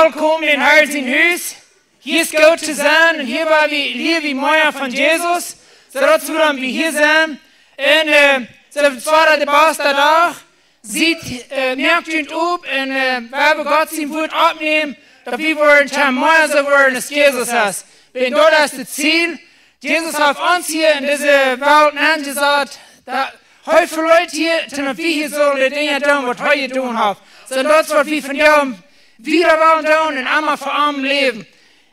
welkom in Herz in Huis. Hier ist gut zu sein und hier war wie Meier von Jesus. So dazu dann wir hier sein. Und so war der Pastor da. Sieht, merkt ihn ob und wir Gott sein Wort abnehmen. Dass wir wollen schon mehr so werden, als Jesus ist. Wenn dort ist das Ziel. Jesus hat uns hier in dieser Welt angesagt, dass heute Leute hier, dass wir hier sollen die Dinge tun, was heute tun haben. So das, was wir von dir wieder wollen tun und einmal vor allem leben.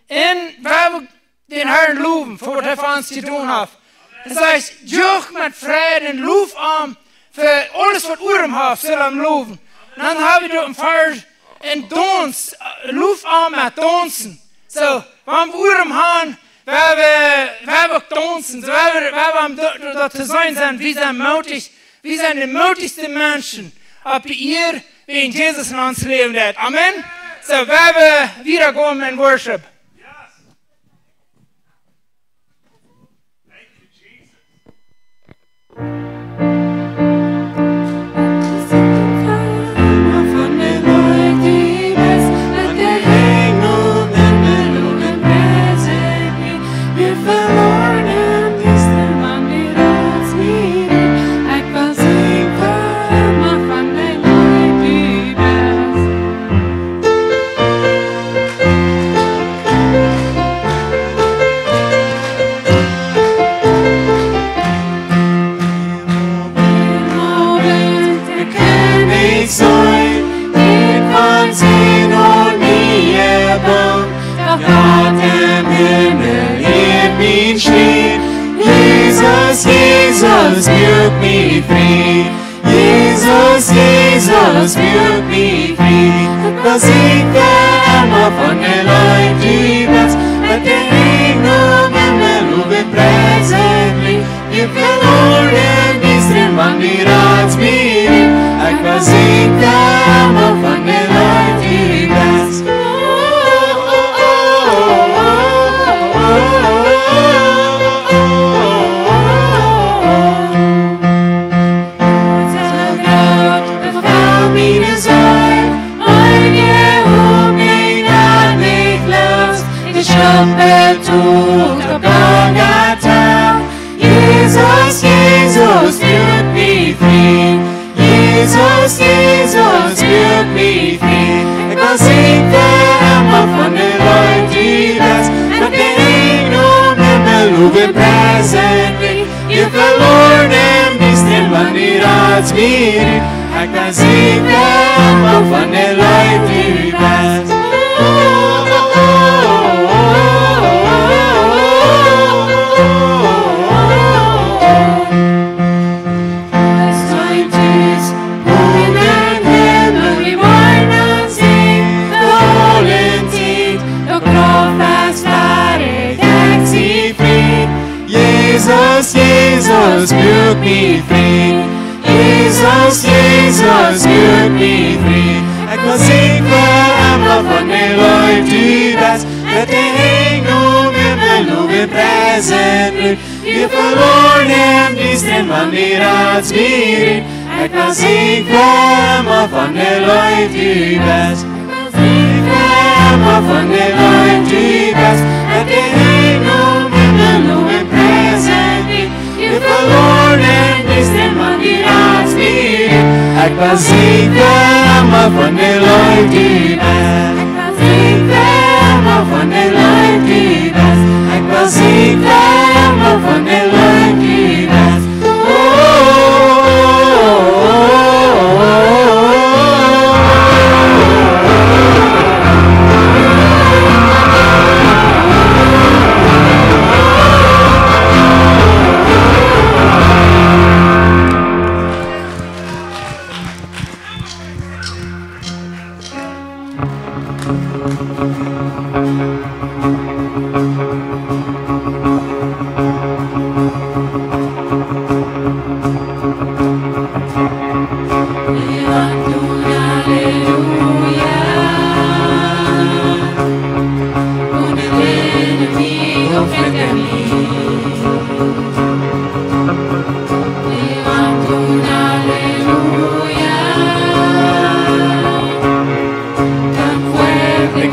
Und wir den Herrn loben, für was er für uns zu tun hat. Das heißt, durch mit Frieden und Lofarm für alles, was wir haben, soll er loben. Und dann haben wir dort im Vers in Dons, Lofarm mit Donsen. So, wenn wir haben, wir tanzen, wir dort zu sein sind, wir sind die mutigsten Menschen, ob ihr, wie in Jesus in uns leben wird. Amen. So, wir wieder kommen in Worship. Jesus, führt mich frei. Jesus, führt mich frei. Was ich immer von der Leute, die das mit der Regnung im Himmel präsentlich. Wir verloren bis drin, wann wir als mir. Was ich immer von der Leute, die das. Jesus, führt mich frei. Jesus, führt mich frei. Was ich immer von den Leuten, die das mit der Regnung im Himmel präsentlich. Wir verloren bis den Mann als mir. Was ich immer von den Leuten, die das. Jesus, führt mich frei. Jesus, führt mich frei. Was ich immer von den Leuten, die das mit der Regnung im Himmel präsentlich. Wir verloren bis den Mann als wir. Was ich immer von den Leuten, die das. Was ich immer von den Leuten, die das mit der Regnung im Himmel präsentlich. Wir verloren bis den Mann als wir. Was ich immer von den Leuten, die das. Was ich immer von den Leuten, die das. Was ich immer von den Leuten, die das.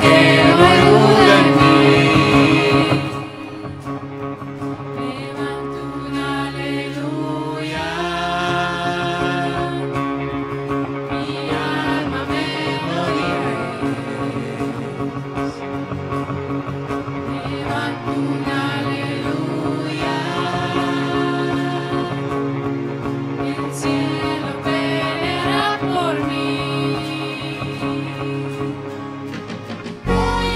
que no hay duda en mí. Levanto una aleluya, mi alma melodía es. Levanto una aleluya, el cielo peleará por mí. Voy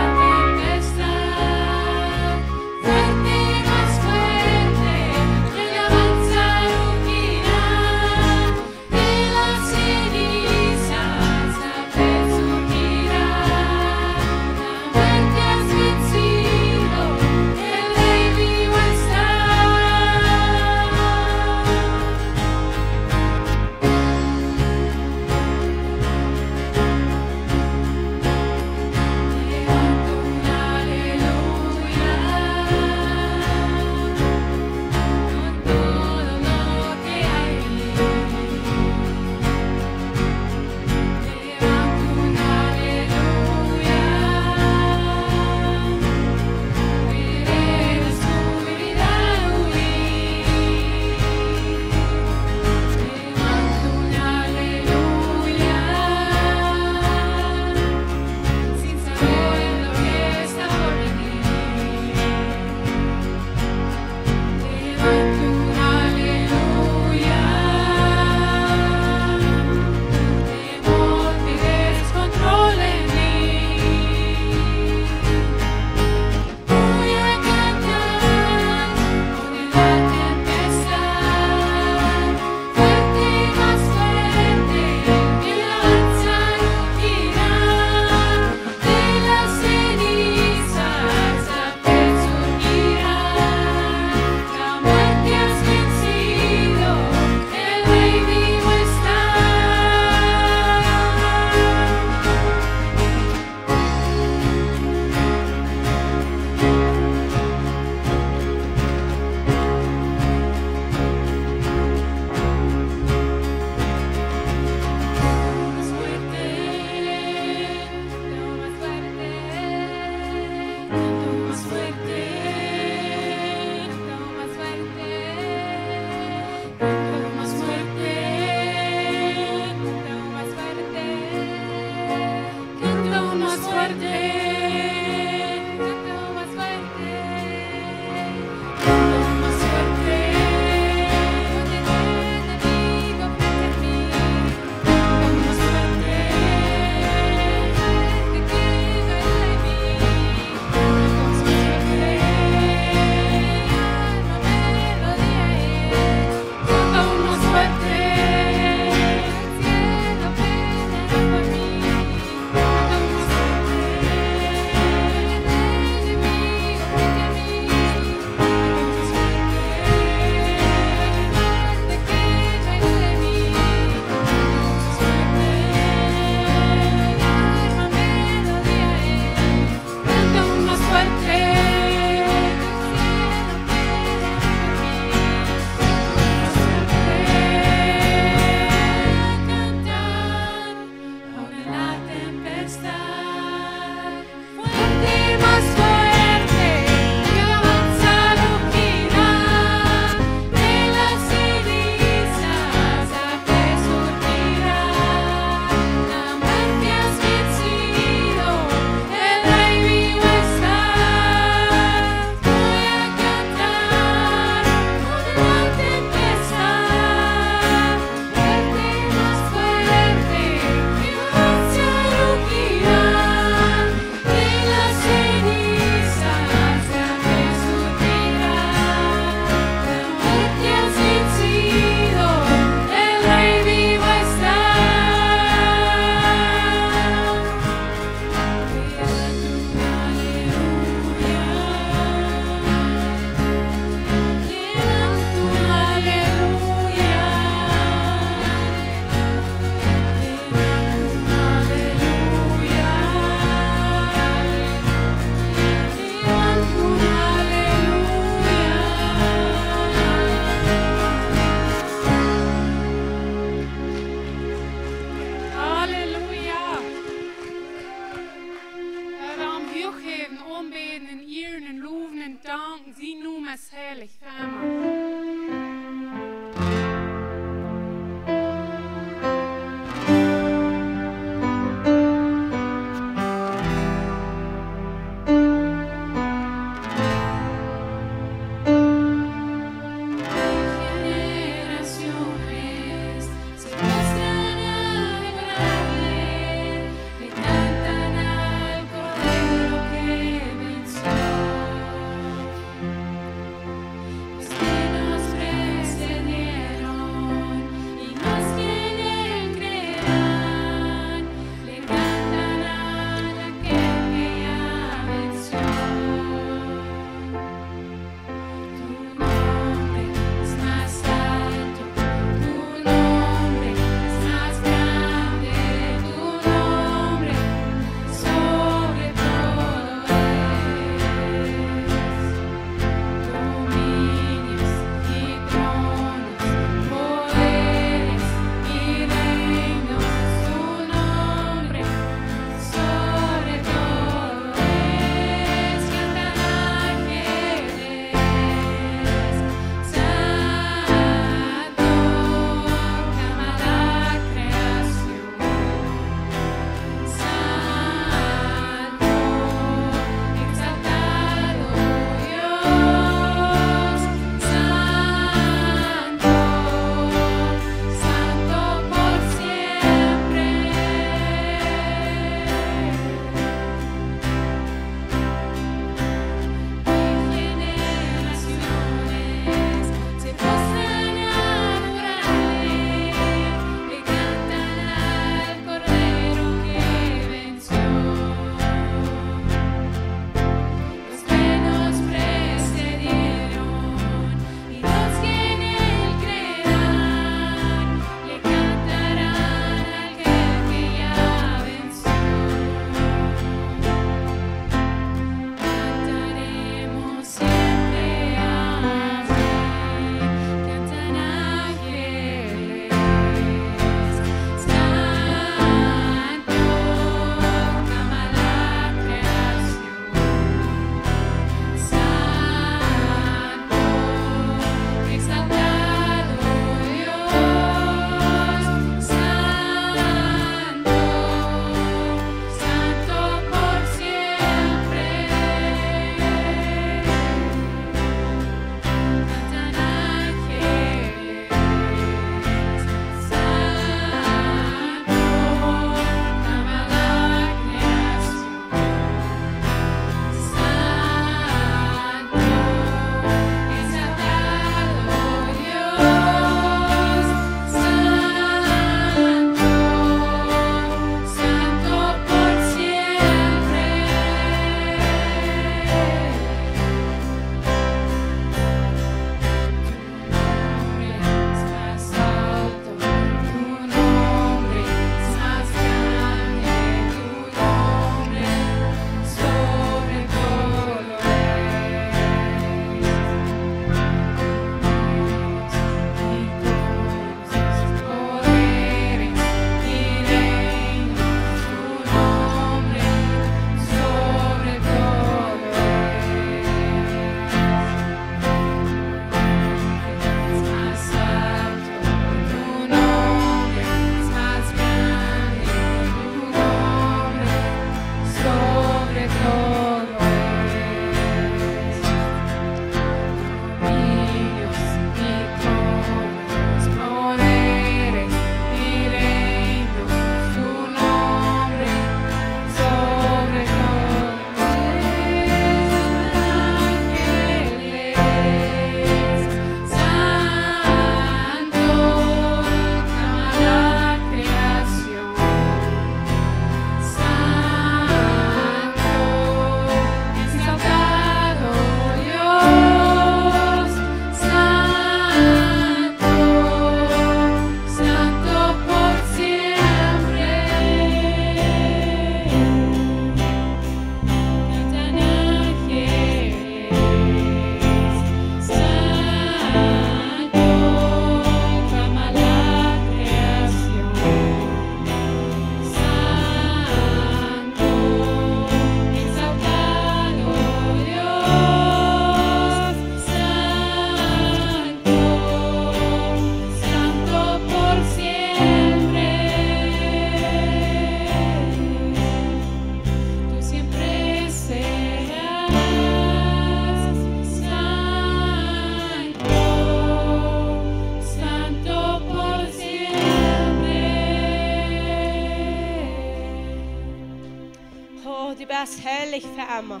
Oh, du bist herrlich für immer.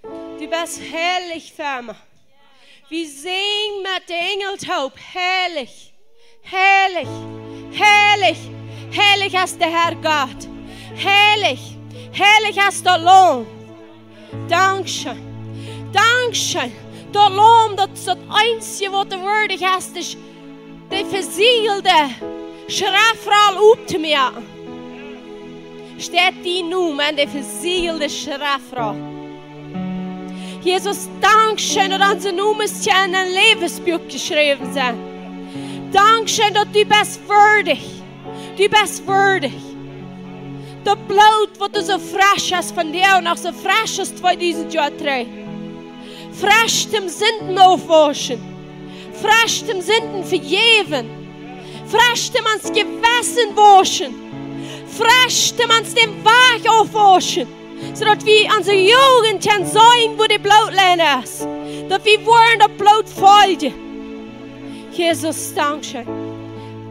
Du bist herrlich für immer. Wir singen mit der Engeltaub. Herrlich, herrlich, herrlich, herrlich ist der Herr Gott. Herrlich, herrlich ist der Lohn. Dankeschön, Dankeschön. Der Lohn, das ist das Einzige, was du würdig hast, ist die versiegelte Schriftroll aufzumachen. Steht die Nummer in der versiegelte Schriftroll. Jesus, Dankeschön, dass unsere Nummern in ein Lebensbuch geschrieben sind. Dankeschön, dass du bist würdig. Du bist würdig. Das Blut, das du so frisch hast von dir und auch so frisch hast 2003. Frisch dem Sünden aufwaschen. Frisch dem Sünden vergeben. Frisch dem ans Gewissen waschen. Frisch dem ans dem Weg aufwaschen. Zodat wir unsere Jugend können sein, wo die Blutlehne ist. Dass wir wollen das Blut folgen. Jesus, Dankeschön.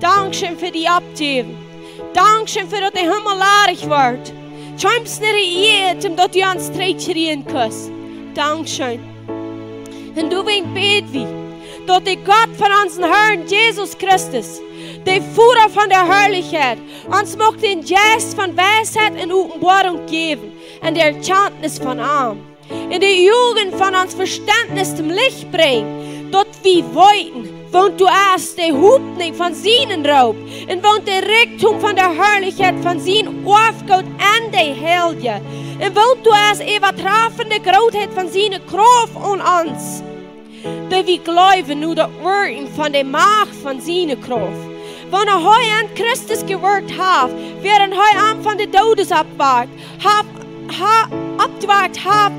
Dankeschön für die Abgebung. Dankeschön für, dass der Himmel leerig wird. Schäumst nicht jedem, dass du uns trägst kannst. Dankeschön. Und du willst beten, dass der Gott von unserem Herrn Jesus Christus, der Führer von der Herrlichkeit, uns mag den Geist von Weisheit und Offenbarung geben, und der Erkenntnis von ihm. In der Jugend von uns Verständnis zum Licht bringen, dort wie wollten, wohnt du erst der Hupning von seinen Raub, und wohnt der Reichtum von der Herrlichkeit von seinen Aufgott an der Helge, und wohnt du erst übertreffende Großheit von seiner Kraft und uns. Da wir glauben nur das Wirken von der Macht von seiner Kraft. Wenn er heute an Christus gewirkt hat, während heute Abend von der Todes abwagt,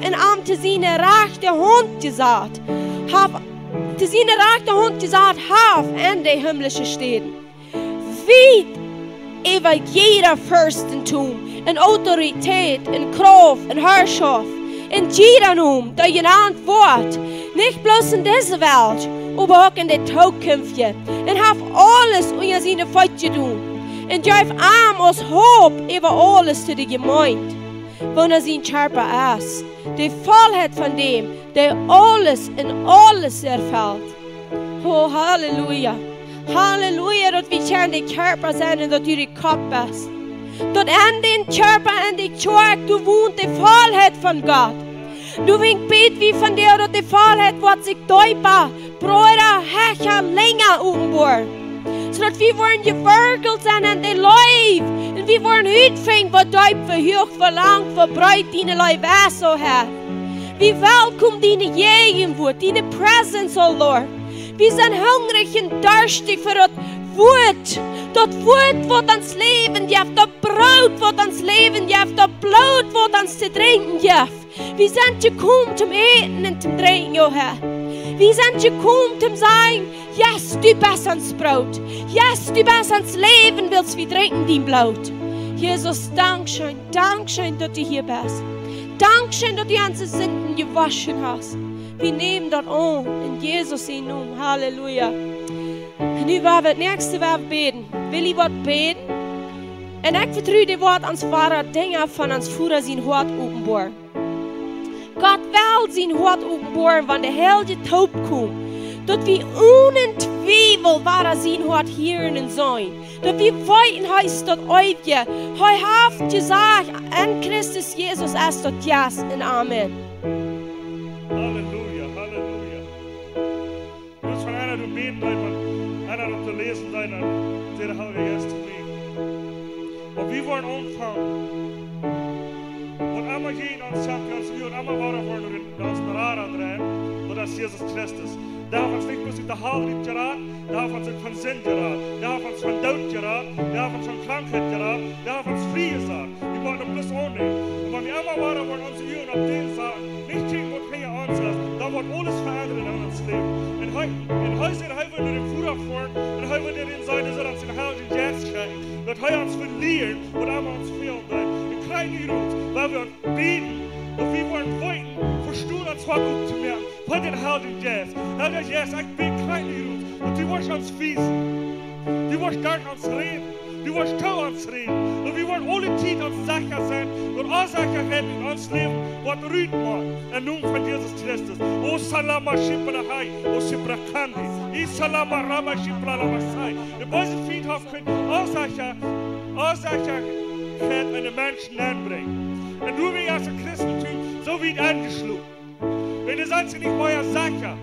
und am zu seiner rechten Hand gesagt, zu seiner rechten Hand gesagt, an der himmlischen Städten. Wie über jeder Fürstentum, in Autorität, in Kraft, in Herrschaft, in jeder Namen, der genannt wird, nicht bloß in dieser Welt, aber auch in der Zukunft. Und hab alles unter seine Feinde tun. Und gib ihm als Hob über alles zu der Gemeinde, wenn er sein Körper ist. Die Vollheit von dem, der alles in alles erfüllt. Oh, Halleluja. Halleluja, dass wir können die Körper sein und dass du der Kopf bist. Dass an den Körper, an die Kirche, du wohnst die Vollheit von Gott. Du willst beten wie von dir, dass die Vollheit wird sich deutbar, Brüder, Hecher, länger umbohren. So dass wir wollen gewürgelt sein an den Leib. Und wir wollen heute finden, wo dein verhoch, verlangt, wo breit deine Leib ist, oh Herr. Wie willkommen deine Gegenwart, deine Präsenz, oh Lord. Wir sind hungrig und durstig für das Wort. Das Wort, das uns Leben gibt, das Brot, das uns Leben gibt, das Blut, das uns zu trinken gibt. Wir sind gekommen zum Eten und zum Trinken, oh Herr. Wir sind gekommen zum Sagen, yes, du bist ans Brot. Yes, du bist ans Leben, willst wir trinken dein Blut. Jesus, Dankeschön, Dankeschön, dass du hier bist. Dankeschön, dass du unsere Sünden gewaschen hast. Wir nehmen das an, in Jesus in Namen. Halleluja. Und nu werden wir das nächste Wort beten. Will ich was beten? Und ich vertraue die Wort ans Vater, Dinge von uns Vater sein Hort offenbar. Gott will sein Hort offenbaren, wenn der Heilige Taub kommt. Dass wir ohne Zweifel war sein Hort hören und sein. Dass wir weiten heißt das Ewige. Heu haft gesagt, an Christus Jesus ist das Yes und Amen. Halleluja, Halleluja. Du musst von einer du beten sein, von einer du zu lesen sein, dann der Heilige Geist zu leben. Und wir wollen anfangen. Und einmal gehen uns sagt, ganz wir und einmal war wollen wir uns Rad drehen, und das ist Jesus Christus. Daar van niet bloß in de haal niet geraakt, daar van zijn van zin geraakt, daar van zijn dood geraakt, daar van zijn krankheid geraakt, daar van zijn vrije zaak. Die worden hem bloß aannemen. En wanneer we allemaal waren, worden onze uren op deze zaak niet kijken wat hij ons is, dan wordt alles veranderd in ons leven. En hij zegt, hij wil er een voet afvoeren, en hij wil erin zijn, dat ons in heilige geest krijgen. Dat hij ons wil leren, wat allemaal ons veel doet. En krijgen die roet, waar we beten, dat we worden weten, verstoren ons wat op te merken. Put den Heiligen Geist. Heiliger Geist, ich bin kein Hirut. Und du wirst uns fiesen. Du wirst gar uns reden. Du wirst zu uns reden. Und wir wollen alle Zeit uns sicher sein, wat oorzaken heeft in ons leven, wat ruut maakt. En noem van Jezus Christus. O salama shiprahai, o shiprakandi. I salama rama shipralamasai. De boze vriend heeft kunnen oorzaken heeft en de mensen aanbrengen. En doen we als een Christentum zo wie het aangesloten. En dat zijn ze niet meer zaken.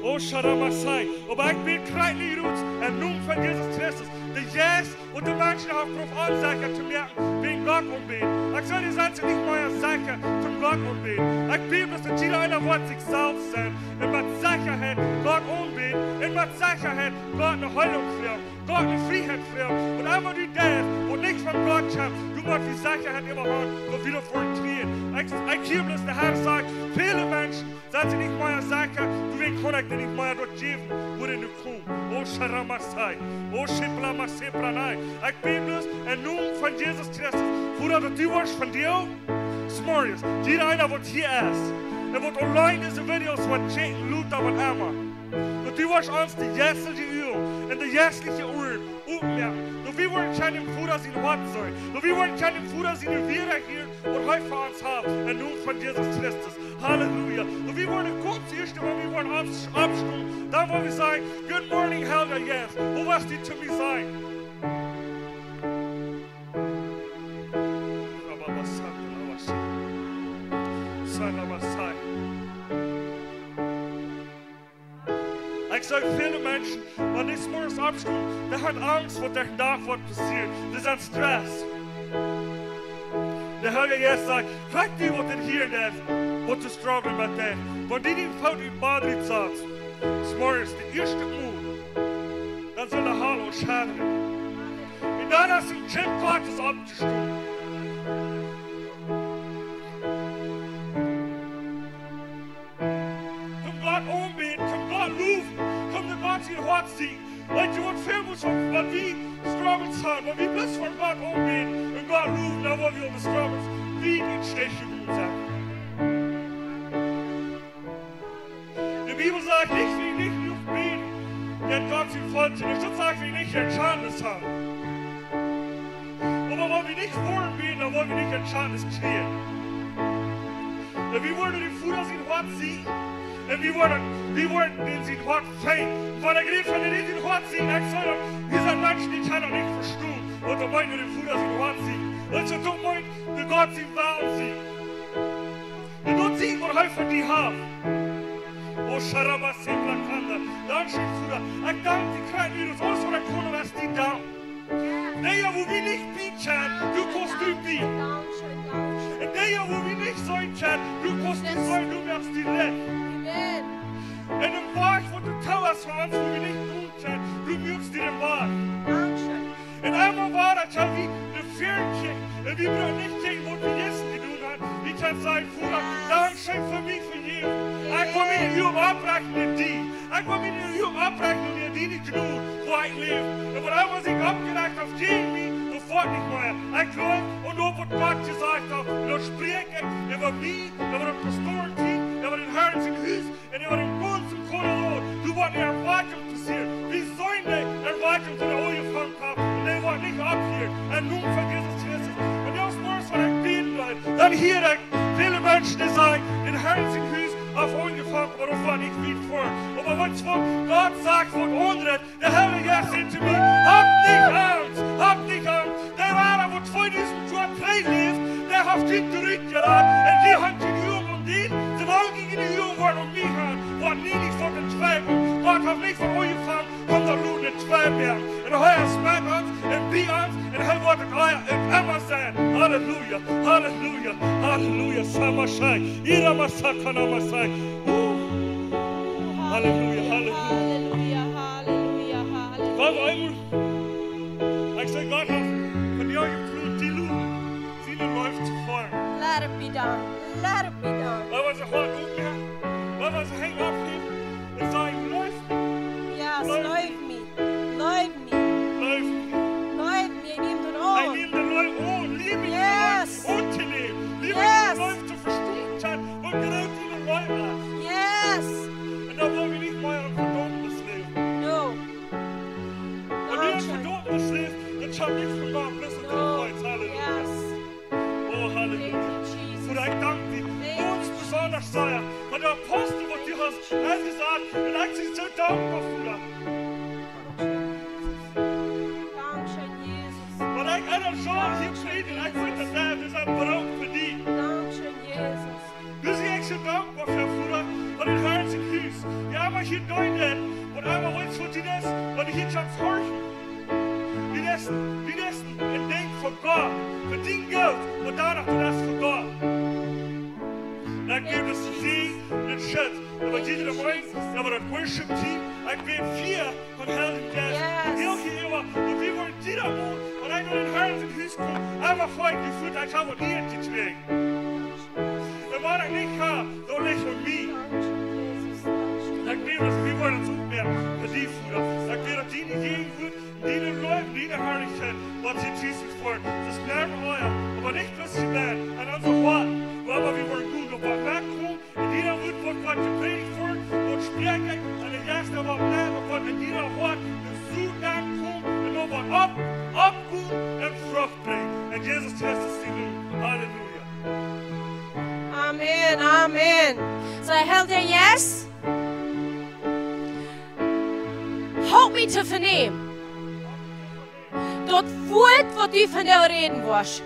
O Sharamasai. Aber ich bin kreitlich roots en noem van Jezus Christus. De jes wat de mensen hebben proef aanzaken te merken, wegen Gott umbeten. Ich soll die Sätze nicht mehr sagen, zum Gott umbeten. Ich bin, dass der jeder einer wird sich selbst sein. Und mit Sicherheit Gott umbeten. Und mit Sicherheit Gott eine Heilung führen. Gott eine Freiheit führen. Und einmal die das, wo nichts von Gott kommt, du musst die Sicherheit immer haben, wo wieder vor ihn treten. Ich hier bloß der Herr sagt, viele Menschen sind sie nicht mehr sicher, du willst nicht mehr dort geben, wo du kommst. O Sharamasai, O Shiplamasepranai. Ich bin bloß ein Nun von Jesus Christus. Bruder, du warst von dir, Smorius. Jeder einer, der hier ist. Er wird allein diese Videos von Jaden, Luther und Emma. Und du warst uns die jässliche Übung und die jässliche Uhren aufmerken. Und wir wollen keinen Bruder sein Hort sein. Und wir wollen keinen Bruder sein, wie wir hier und heute für uns haben. Und nun von Jesus Christus. Halleluja. Und wir wollen kurz erst einmal, wir wollen abstimmen. Dann wollen wir sagen, Good morning, Helga, yes. Wo wirst du zu mir sein? Ich sage, viele Menschen, wenn ich morgens abstumm, die haben Angst, was danach wird passieren. Das ist Stress. Der Herr jetzt sagt, frag die, was denn hier ist, was zu strugglen mit dem. Wenn die den Fall in Madrid sagt, morgens, der erste Move, dann sind die Halle und Schaden. Und dann hast du ein Kind Gottes abgestimmt. In Hort ziehen. Weil du uns filmen musst, weil wir Struggles haben, weil wir bis von Gott umgehen und Gott rufen, da wollen wir unsere Struggles wie in schlechte Gut sein. Die Bibel sagt nicht, wie nicht auf beten, denn Gott sie voll sind. Das sagt, wie nicht Entscheidendes haben. Aber wenn wir nicht vorn beten, dann wollen wir nicht Entscheidendes kriegen. Wir wollen den Fuß in Hort ziehen. Und wir wollen den sie in Hort feiern. Weil er geht von den in Hort ziehen, ich sage, wir sind Menschen, die kann er nicht verstehen. Und da meinen wir den Fuß in Hort ziehen. Und so tut meint, der Gott sie wahr ziehen. Der Gott sieht, was er von dir hat. O Sharamaseprakanda. Dankeschön, Bruder. Ich danke die kleinen Virus, aus oder Kunden, was die da. Der, wo wir nicht bieten, du kannst du bieten. Und der, wo wir nicht sein können, du kannst nicht sein, du wirst die Recht. In dem Wort, wo du tauerst von uns, wo wir nicht tun können, du wirkst dir den Wort. In einmal war das ja wie eine Fernkick. Und wir brauchen nicht gegen, wo wir jetzt getan haben. Ich kann sagen, Bruder, Dankeschön für mich, für jeden. Ich komme in die abrechnen, die. Ich komme in die abrechnen, die nicht genug, wo ich lebe. Und wenn einmal sich abgedacht auf jeden, sofort nicht mehr. Ich glaube, und nur was Gott gesagt hat, und sprechen über mich, über das Pastorenteam, über den Herrn im Haus, und über den ganzen Korridor. Du warst eine Erwartung passiert. Wie sollen die Erwartung zu der Oje gefangen haben? Und die waren nicht ab hier. Und nun vergiss es Jesus. Und das morgens, wenn ich beten bleibe, dann hier viele Menschen, die sagen, den Herrn im Haus auf angefangen, aber das war nicht wie vor. Aber wenn Gott sagt von anderen, der Herr jetzt zu mir, habt nicht Angst, habt nicht Angst. Der war, wo 2003 lief, der hat die zurückgeladen, und die haben die Jungen und die, sie wollen gegen die Jungen waren und mich haben, waren nie nicht von den Zweifel. Gott hat nicht von euch gefangen, kommt da nur den Zweifel. Und er spät uns, und bei uns, und er wird immer sein. Halleluja, Halleluja, Halleluja, Samashai, Iramasakana Masai. Halleluja, Halleluja. Halleluja, Halleluja, Halleluja. Gott einmal, ich sage, Gott hat von dir geflucht, die Luft, sie läuft zu folgen. Let it be done. Let it be done. Aber sie hat umgehört, aber sie hängt auf ihm und sagt, läuft mich, Yes, Love love me. Love me. läuft mich. Love me. I need to Ich know. nehme den Leuten, oh, liebe mich, Yes. und zu leben. Liebe Yes. die Leute zu verstehen hat und genau diese Leute hat. Yes. Und da wollen wir nicht mehr ein verdomtes Leben. No. Und dieses verdomtes Leben, das schafft nichts von Gott, bis zu dem No. Kreuz. Halleluja. Yes. Oh, Halleluja. Halleluja. Vater, ich danke dir. Ganz besonders, Seier, von der Apostel, was du hast gesagt, und ich bin so dankbar, Vater. Dankeschön, Jesus. Weil ich einer schon hier predigen, ich finde, das ist ein Brot für dich. Dankeschön, Jesus. Dus ik zo dankbaar voor Vader, voor het Herrens huis. Ja, maar hier doet het, wat einmal heute für die das, was ich jetzt schon forschen. Die das ein Ding für Gott, für den Gott, und danach das für Gott. Dann gibt es sie, den Schutz, aber jeder Wein, aber das Worship-Team, ich bin 4 von Helden Jazz. Heel hier immer, und wir wollen jeder Mond, und ich will den Herrens Huis kommen, einfach vor die Fuß, ich habe nie entgegen. Und was ich nicht habe, soll nicht für mich. Ich will, dass wir wollen uns umwerfen für die Futter. Ich will, dass die nicht gehen wird, die den Leuten, die der Herrlichkeit, was sie Jesus vor. Das bleiben euer, aber nicht, was sie werden, an unser Wort. Aber wir wollen gut auf was wegkommen, in jeder wird, was gepredigt wird, und sprechen, an den ersten, aber bleiben, was in jeder Wort, das so lang kommt, und noch was abgut und Frucht bringt. Und Jesus testet sie nun. Halleluja. Amen, amen. So hält er yes? Houd me te vernemen. Dat woord wat u van jou reden was.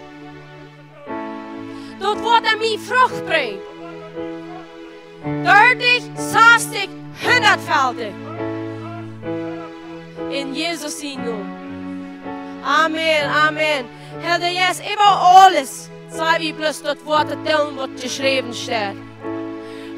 Dat woord aan mij vrucht brengt. 30, 60, 100-voudig. In Jezus zijn naam. Amen, amen. Herr yes, über alles. Sei wie bloß das Wort tun, was geschrieben steht.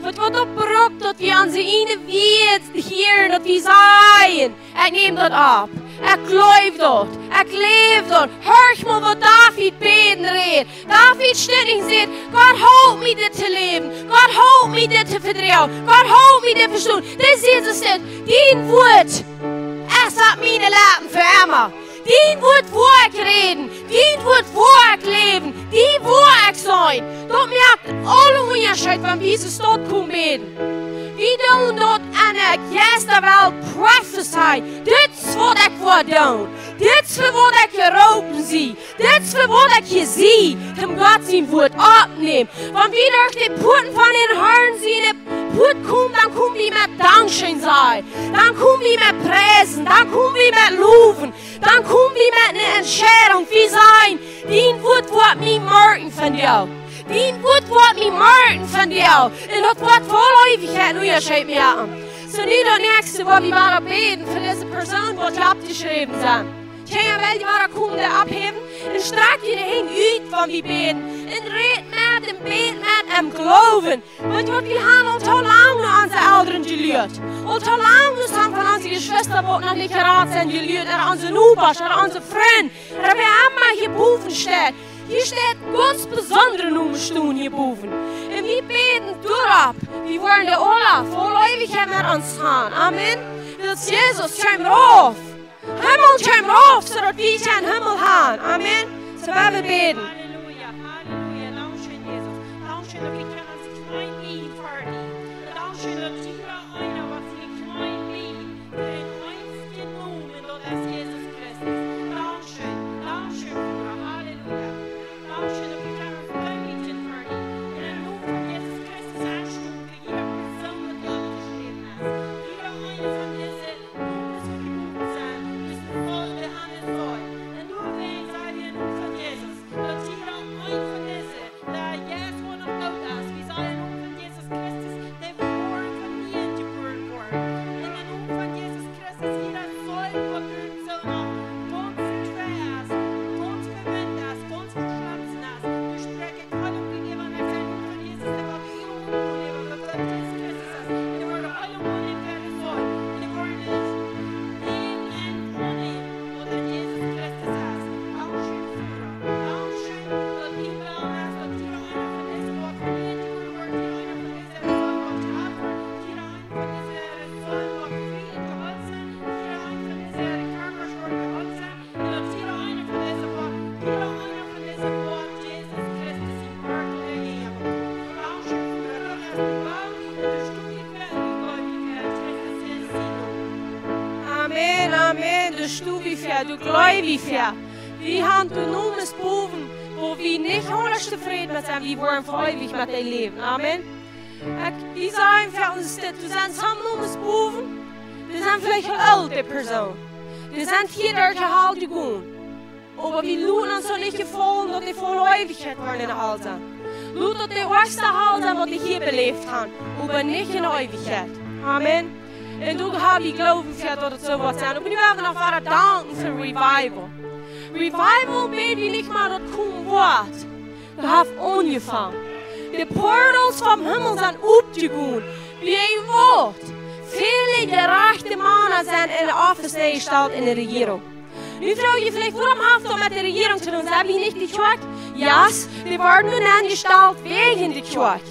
Het wordt opgerokt dat we aan zijn ene weet hier, dat we zijn. Ik neem dat op. Ik geloof dat. Ik leef dat. Hoor maar wat David beden reed. David steht en zegt, God help me dit te leven. God help me dit te vertrouwen. God help me dit verstaan. Dit is het zegt, die woord. Es hat meine Lappen für immer. Die woord voor ik reden. Die woord voor ik leven. Die voor ik zijn. Dat merkt alle onderscheid van wie ze tot komen beden. We doen dat aan de eerste wel prophesy. Dit is wat ik wil doen. Dit is wat ik geroepen zie. Dit is wat ik je zie. Om God zijn woord opnemen. Want wie durch de poorten van den Herrn zien poort komt, dan komen we met dankzij zijn. Dan komen we met prijzen. Dan komen we met loven. Dan komen we met een entscheidung. Wie zijn? Die woord wordt mij merken van jou. Die woord wordt mij merken van jou. En dat wordt vol eeuwigheid nu je schrijft me aan. Zo nu dat nächste wat we waren beten voor deze persoon wat je abgeschreven zijn. Geen wel die waren komen abheben. En strak je de hing uit van wie beten. En red met en beten met en geloven. Want wat we hebben al te lang naar onze ouderen geleerd. Al te lang zijn van onze geschwister wat nog niet geraad zijn geleerd. En onze opas en onze vriend. En we hebben hier boven staan. Hier staat Gods besondere Nummer staan hierboven. En we beten doorop. We worden de Ola vol eeuwigheid met ons gaan. Amen. Dat is Jezus, schijm erop. Himmel, schijm erop, zodat we zijn Himmel gaan. Amen. Zo we beten. Halleluja, halleluja. Dankeschön, Jesus. Dankeschön, dass wir können uns klein lieben für dich. Dankeschön, dass jeder einer, was hier klein liebt, den einzigen Namen, das ist Jesus Christus. Dankeschön, Dankeschön, Bruder. Halleluja. Dankeschön, dass wir können uns klein lieben für dich. In den Namen von Jesus Christus einstufen für jede Person, die du geschrieben hast. Jeder eine von diesen Namen soll gebucht sein, bis du voll behandelt soll. Und nur wen sei dir nun von Jesus. Dat jeder ein von diesen, der jetzt wohl noch laut ist, wie sei der Name von Jesus Christus, der geboren von mir geboren worden. In den Namen von Jesus Christus, jeder soll von dem so noch ganz schwer ist, ganz verwendet ist, ganz verschlossen ist. Du sprichst alle umgegeben mit dem Namen von Jesus, der war wie umgegeben mit dem Jesus Christus ist. Und die worden alle wohnen werden soll. Und die worden ist in und von ihm, wo der Jesus Christus ist. Dankeschön, Bruder. Dankeschön, dass jeder anders, dass jeder einer von diesen Worten von mir geboren wird, jeder einer von diesen Sohn Gott hat, jeder einer von diesen Sohn Gott Frieden geholfen sein, jeder einer von diesen Körperschwur geholfen sein, und dass jeder einer von diesen Worten, Jesus Christus im Wort der Ehe. Dankeschön, Bruder, dass du bald in der Studie werden, die Gläubigkeit, Jesus ist sie. Amen, amen. De stoeviefer, de gläubigfer. Vi har du noemes boven, wo wir nicht 100% zufrieden mit sind, wir wollen für ewig mit dem Leben. Amen. Die sagen für uns, du sind Sammlungsberufen, die sind vielleicht eine alte Person. Die sind hier durch die Halte gegangen. Aber wir lohnen uns nicht gefallen, dass die voll Ewigkeit wollen in der Halte sind. Lohnt, dass die erste Halte sind, was die hier belebt haben, aber nicht in der Ewigkeit. Amen. Und du hast die Glauben für, dass es so was sein. Und wir werden noch weiter danken für Revival. Revival beten wir nicht mal, das kommen Wort. Wir haben angefangen. Die Portals vom Himmel sind aufgegangen. Wie ein Wort. Viele gerechte Männer sind in der Office gestellt in der Regierung. Nu frage je vielleicht, warum haft dat met de regering te doen? Ze hebben niet de kerk? Ja, die worden nu aangesteld wegen de kerk.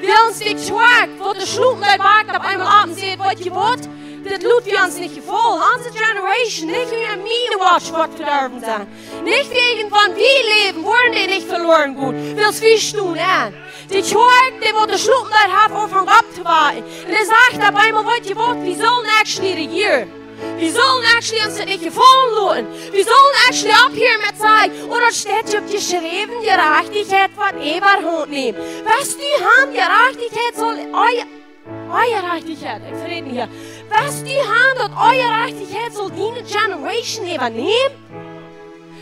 Wil ons de kerk, wat de sloep uit maakt, op eenmaal af en zegt wat je wilt, dat doet we ons niet gevolgen. Onze generation, niet wie een minewatch wordt verdorven zijn. Niet wegen van wie leven, worden die niet verloren goed. Wils wie doen aan. De kerk, die wordt de sloep uit heeft om van op te waaien. En hij zegt op eenmaal wat je wilt, we zullen actually regeren. Wir sollen actually uns nicht gefallen lassen. Wir sollen actually abhören mit sagen, oder steht auf geschrieben, Gerechtigkeit von Eberhand nehmen. Was die haben, Gerechtigkeit soll euer Gerechtigkeit, ich verrede hier. Was die haben, dass euer Gerechtigkeit soll die Generation übernehmen.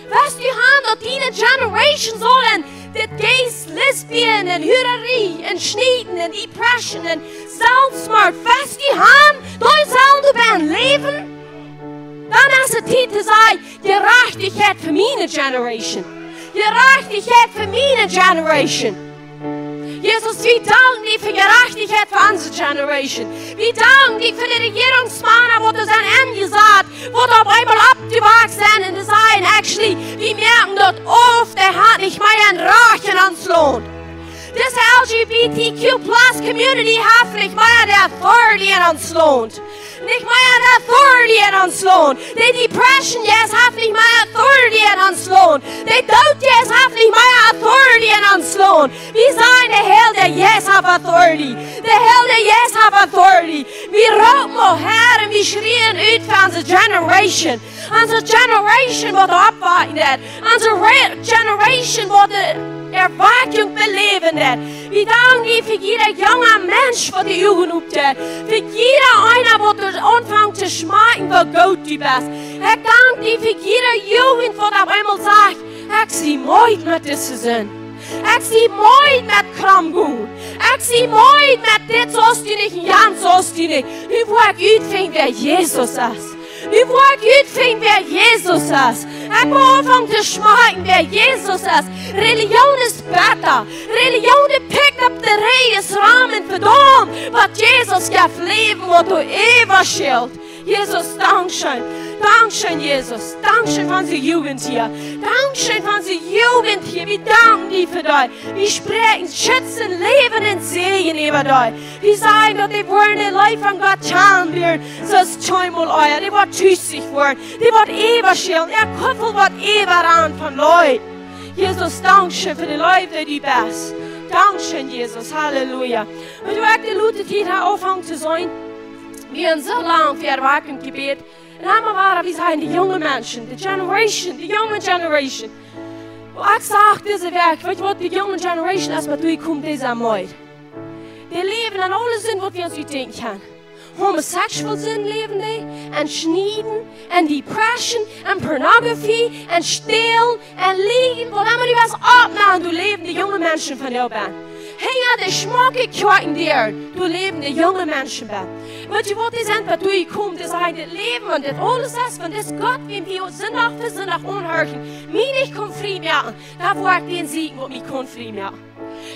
Was die haben, dass die Generation sollen, dat Gays, Lesbien en Hureri en Schneiden en Depression en Zelfmoord, was die haben, da sollen du ben leven. Dan is het tijd te zeggen, gerechtigheid voor mijn generation. Gerechtigheid voor mijn generation. Jesus, wir danken dir für Gerechtigkeit für unsere Generation. Wir danken dir für die Regierungsmänner, die das angesagt, die auf einmal abgewachsen sind und sagen, actually, wir merken dort oft, der hat nicht mehr ein Rachen ans Lohn. This LGBTQ plus community hat nicht mehr die Authority in uns Lohn. Nicht mehr die Authority in uns Lohn. Die Depression, yes, hat nicht mehr Authority in uns Lohn. Die Tod, yes, hat nicht mehr Authority in uns Lohn. Wir sagen, der Hell, der yes, hat Authority. Der Hell, der yes, hat Authority. Wir ropen auch her und wir schrien ut für unsere Generation. Unsere Generation wird abwarten. Unsere Generation wird Erwartung beleven dat. Wir danken dir für jeder junge Mensch, der die Jugend hat. Für jeder einer, der anfängt zu schmecken, wie gut du bist. Ich danke dir für jeder Jugend, die auf einmal sagt, ich sehe mooi mit diesem Sinn. Ich sehe mooi mit Kramgoen. Ich sehe mooi mit dit zoals du nicht, Jan zoals du nicht. Nu wil ik uitvinden wer Jesus ist. Nu wil ik uitvinden wer Jesus ist. Ik wil aanvangen te schmecken wer Jesus ist. Religion ist besser. Religion pickt up the Reyes Rahmen verdammt. Was Jesus gaf Leben, was du ewig schild. Jesus, Dankeschön. Dankeschön, Jesus. Dankeschön für unsere Jugend hier. Dankeschön für unsere Jugend hier. Wir danken dir für dich. Wir sprechen, schützen, leben und Segen über dich. Wir sagen, dass die wollen ihr Leben von Gott schauen werden. So ist zweimal euer. Die wird tüchtig werden. Die wird ewig schillen. Der Kopf wird ewig an von Leuten. Jesus, Dankeschön für die Leute, die du bist. Dankeschön, Jesus. Halleluja. Und du hast die Leute, die hier aufhören zu sein. Wir haben so lange für Erweckung gebetet. Und einmal waren wir sagen, die jungen Menschen, die junge Generation. Und ich sage diese Werk, weißt du was, die junge Generation erstmal durchkommt, diese Mord. Die leben an alles Sinn, was wir uns denken können. Homosexual sind leben die, und Schneiden, und Depression, und Pornography, und Stehlen, und Liegen, wo immer du was abmachen, du leben die jungen Menschen von dir bist. Hängen die schmucke Kirchen dir, du leben die jungen Menschen bist. Weißt du, was die sind, was durchkommt, das ist das Leben und das alles ist, von das Gott, wie wir Sonntag für Sonntag unhören, mir nicht kommt Frieden mehr, da wo ich den Siegen, wo mich kommt Frieden mehr.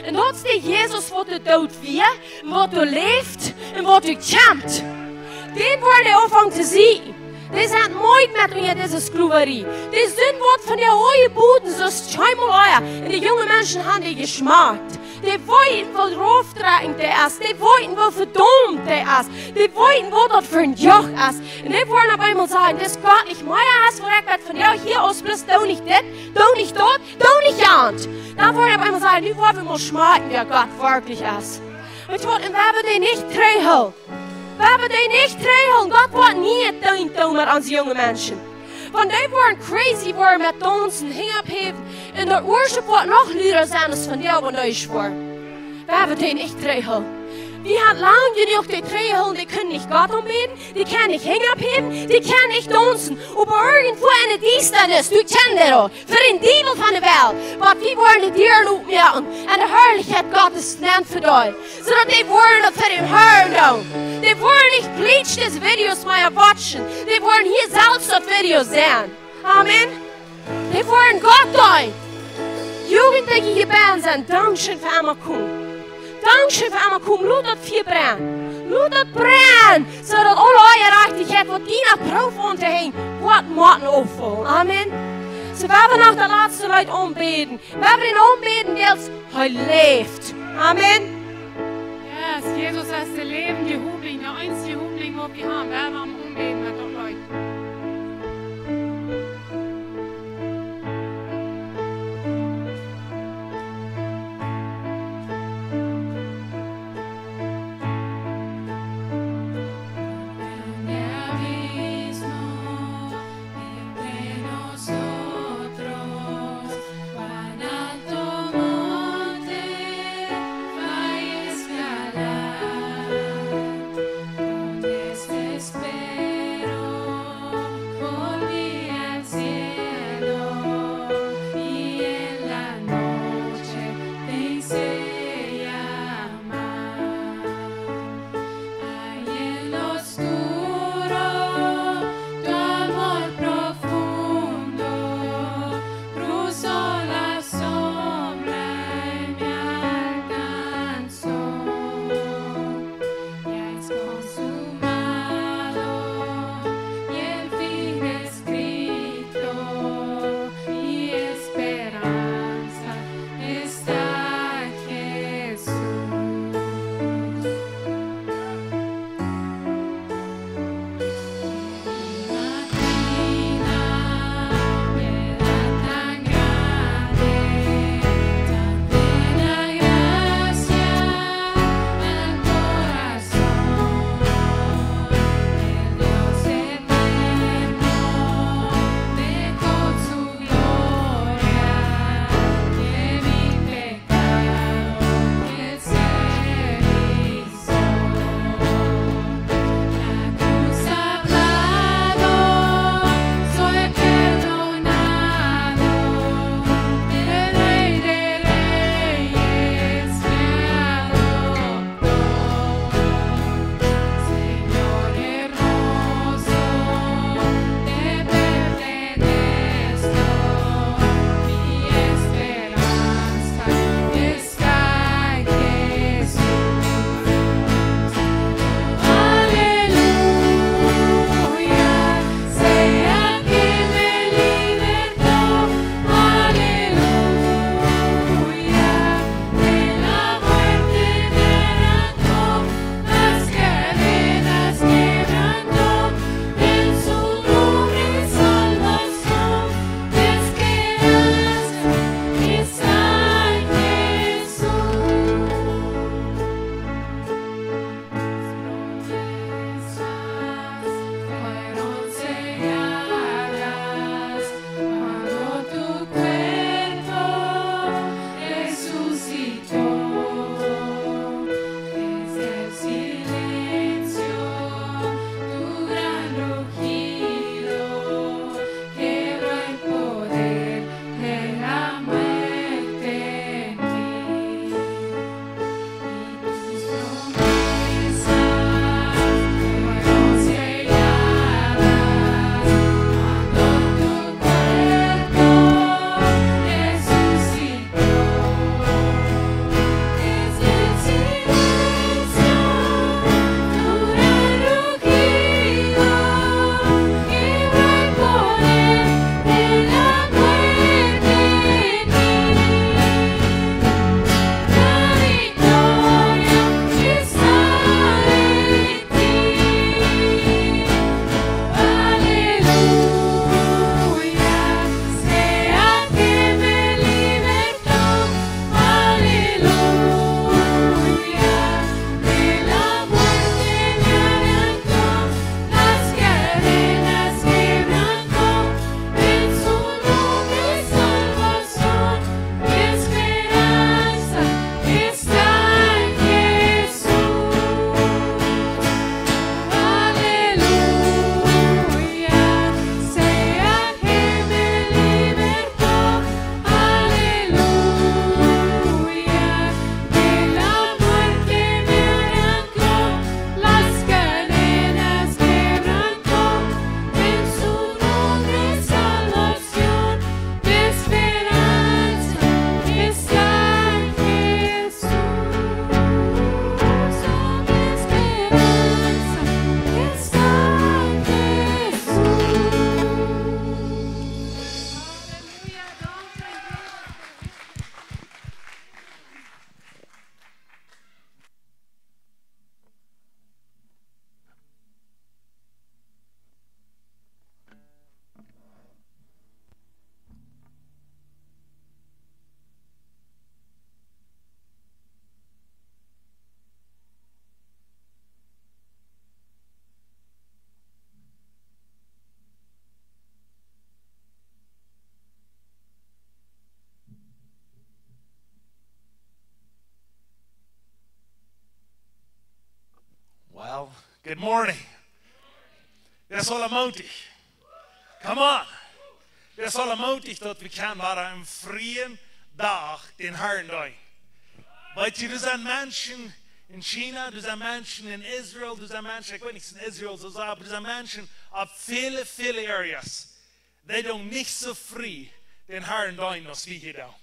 Und das ist der Jesus, wo du dort wir, wo du lebst und wo du kämpfst. Den wollen wir anfangen zu sehen. Die sind mooi met wie diese Sklaverie. Die sind wat von der hohe Boden, so ist scheinbar euer. Und die jungen Menschen haben die geschmackt. Die wollten, wo draufdrehend der ist. Die wollten, wo verdammt der ist. Die wollten, wo das für ein Joch ist. Und die wollen auf einmal sagen, das Gott nicht mehr ist, wo ich von dir hier aus bist, du nicht das, du nicht dort, du nicht jant. Dann wollen auf einmal sagen, du wollen wir mal schmecken, wer Gott wirklich ist. Und ich wollte, wir die nicht treuen. We hebben die niet geregeld. God wordt niet een tomer aan de jonge mensen. Want die waren crazy waren met dansen, hing abheben. En de worship wordt nog liever zijn als van jou wat is voor. We hebben den echt regel. Die hat lang genug die Drehhöllen, die können nicht Gott anbeten, die können nicht hängen abheben, die können nicht dansen. Aber irgendwo eine Dienstnis, du kennst das auch, für den Diebel von der Welt. Aber die wollen die dir lopen machen und die Herrlichkeit Gottes nennt für dich. Zodat die wollen das für den Hören tun. Die wollen nicht bleached Videos mehr watchen, die wollen hier selbst das Video sehen. Amen. Die wollen Gott tun. Jugendliche hier band zijn, dankzij voor allemaal kom. Dankzij voor allemaal kom, laat dat vier brennen. Laat dat brennen, zodat alle gerechtigheid wat die naar proef onderheen, wat moeten opvallen. Amen. So, we hebben nog de laatste luid aanbeden. We hebben den aanbeden, deels hij leeft. Amen. Yes, Jesus ist der lebende Hubling, der einzige Hubling, wo wir haben. Wir haben am Umbeten mit den Leuten. Espero Good morning. Det är motig. Come on. Det är motigt att vi kan vara en fri dag den Herren dag. Vet du, det är människan in China, det är människan in Israel, det är människan, jag vet inte in Israel, det är människan av viele areas. De är inte så fri den Herren dag som vi idag.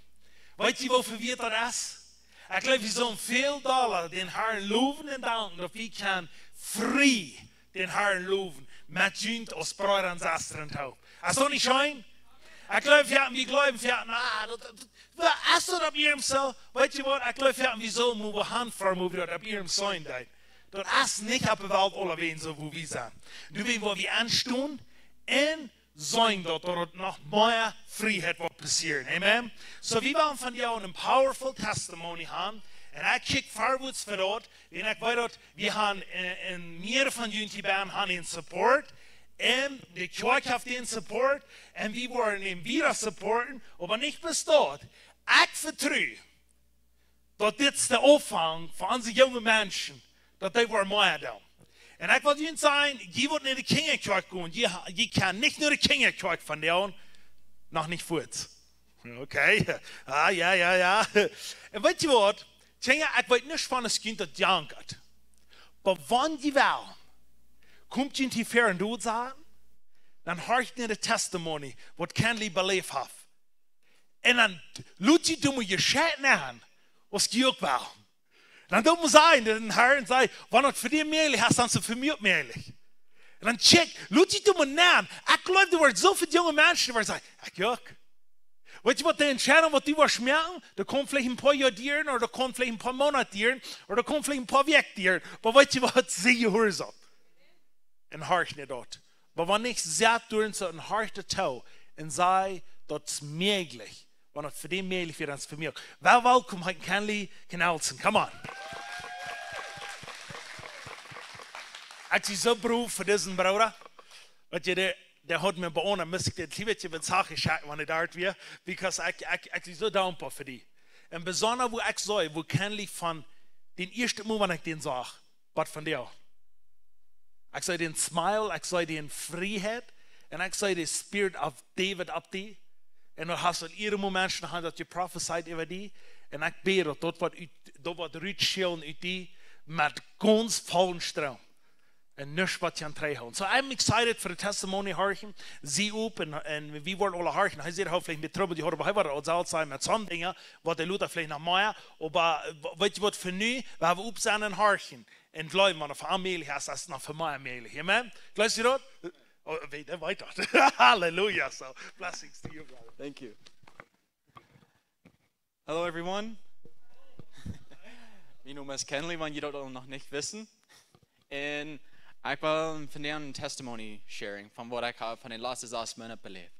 Vet du varför vi vet det? Jag tror vi som fel dagar den Herren loven en dag, att vi kan fri den Herren loven med gynt och spröjrans astren tog. Alltså ni schein? Jag tror vi glömmer vad är så det blir så? Vet du vad? Jag tror vi så må hand för det blir sån där. Det är inte på valt alla vägen så hvor vi zijn. Nu vet vad vi anstår en sån dat er nog mer frihet vad passerar. Amen. Så vi var van jou en powerful testimony han. En jag kik förwards för det. En jag vet att vi har en mer från Unity Band han en support. En de kyrk haft en support. En vi var en vidare supporten. Och vad inte bestått. Jag förtror. Dat dit is de opvang voor onze jonge mensen. Dat die waren meer dan. En ik wil jullie zeggen, je wordt naar de kinderkerk gaan. Je kan niet naar de kinderkerk van jou. Nog niet voort. Oké. Ah, ja. En weet je wat? Ik weet niet van een kind dat jankert. Maar wanneer je wel, komt je in die ver en dood zijn, dan hoor je naar de testimony, wat kennelijk beleefd heeft. En dan laat je doen je schat aan. Was je ook wel. Dan doen we zijn, de Herren zei, wanneer het voor die meelig is, dan is het voor mij ook meelig. En dan check, laat je doen naam. Ik geloof, er worden zoveel jonge mensen die zeggen, ik ook. Weet je wat de entscheiding wat die was schmerken? Er komt vielleicht een paar jaar dieren, of er komt vielleicht een paar maanden dieren, of er komt vielleicht een paar weken dieren. Maar weet je wat, zie je hoe dat? En hart niet dat. Maar wanneer ik zet door zo'n harte touw, en zei, dat is mogelijk. Want het voor die mogelijk weer is voor mij ook. Wel welkom, hij kan Elsen. Come on. Ik zie zo beroep voor deze broeder. Weet je, der hat mir beoordeeld, mis ik dit lievertje met zaken schaken wanneer daar weer. Because ik zie zo dankbaar voor die. En bijzonder wo ik zei, wo kennelijk van den eerste moment wanneer ik den zag, wat van jou. Ik zei den smile, ik zei den vrijheid, en ik zei de spirit of David op die. En dan hast du in iedere moment dat je prophesied over die. En ik bid dat wat uitschelen uit die met ganz vollen stroom. En niks wat je aan het houden. So I'm excited for the testimony harken. Zie op en wie wordt alle harken. Hij zegt vielleicht met trouble die horen, hij wordt al zijn met zo'n dingen. Wat hij doet vielleicht nog meer. Maar weet je wat voor nu? We hebben op zijn en harken. En blijven we nog voor aanmelig als het nog voor mij aanmelig. Amen? Luister je dat? Oh, weet dat. Hallelujah. So blessings to you, brother. Thank you. Hello, everyone. Mijn naam is Kenley, want je dat nog niet wissen. En ik wil vandaag een testimony sharing van wat ik heb van de laatste 6 maanden beleefd.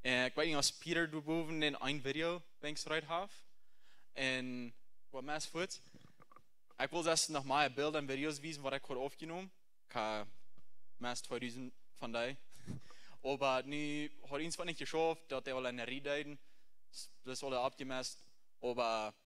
En ik weet niet als Peter doet boven in een video links eruit heeft. En wat mij voelt. Ik wil zelfs nog maar beelden en video's wijzen wat ik heb opgenomen. Ik heb meest 2000 van die. Maar nu had iets wat niet geschafft, dat hij al een rijden. Dat is al abgemest. Maar